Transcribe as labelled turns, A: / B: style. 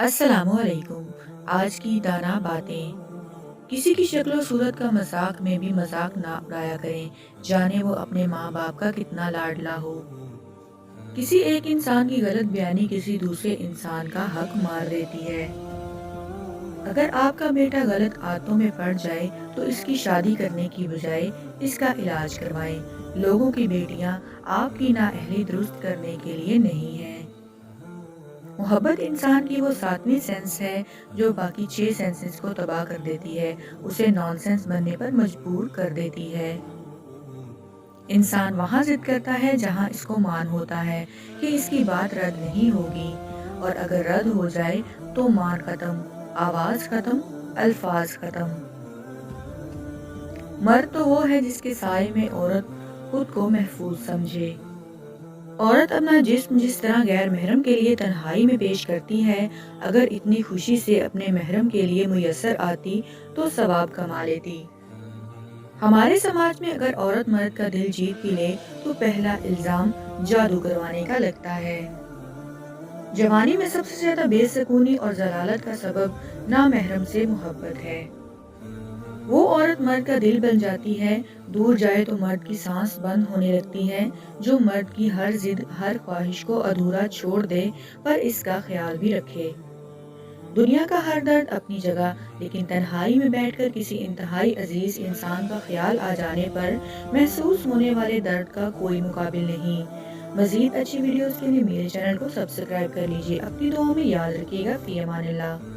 A: السلام علیکم۔ آج کی دانا باتیں۔ کسی کی شکل و صورت کا مذاق میں بھی مذاق نہ اڑایا کریں، جانے وہ اپنے ماں باپ کا کتنا لاڈلا ہو۔ کسی ایک انسان کی غلط بیانی کسی دوسرے انسان کا حق مار دیتی ہے۔ اگر آپ کا بیٹا غلط عادتوں میں پڑ جائے تو اس کی شادی کرنے کی بجائے اس کا علاج کروائیں۔ لوگوں کی بیٹیاں آپ کی نااہلی درست کرنے کے لیے نہیں ہیں۔ محبت انسان کی وہ ساتویں سینس ہے جو باقی 6 سینسز کو تباہ کر دیتی ہے، اسے نان سینس بننے پر مجبور کر دیتی ہے۔ انسان وہاں ضد کرتا ہے جہاں اس کو مان ہوتا ہے کہ اس کی بات رد نہیں ہوگی، اور اگر رد ہو جائے تو مان ختم، آواز ختم، الفاظ ختم۔ مرد تو وہ ہے جس کے سائے میں عورت خود کو محفوظ سمجھے۔ عورت اپنا جسم جس طرح غیر محرم کے لیے تنہائی میں پیش کرتی ہے، اگر اتنی خوشی سے اپنے محرم کے لیے میسر آتی تو ثواب کما لیتی۔ ہمارے سماج میں اگر عورت مرد کا دل جیت بھی لے تو پہلا الزام جادو کروانے کا لگتا ہے۔ جوانی میں سب سے زیادہ بے سکونی اور ضلالت کا سبب نامحرم سے محبت ہے۔ وہ عورت مرد کا دل بن جاتی ہے، دور جائے تو مرد کی سانس بند ہونے لگتی ہے، جو مرد کی ہر ضد ہر خواہش کو ادھورا چھوڑ دے پر اس کا خیال بھی رکھے۔ دنیا کا ہر درد اپنی جگہ، لیکن تنہائی میں بیٹھ کر کسی انتہائی عزیز انسان کا خیال آ جانے پر محسوس ہونے والے درد کا کوئی مقابل نہیں۔ مزید اچھی ویڈیوز کے لیے میرے چینل کو سبسکرائب کر لیجیے۔ اپنی دعاؤں میں یاد رکھیے گا۔ فی امان اللہ۔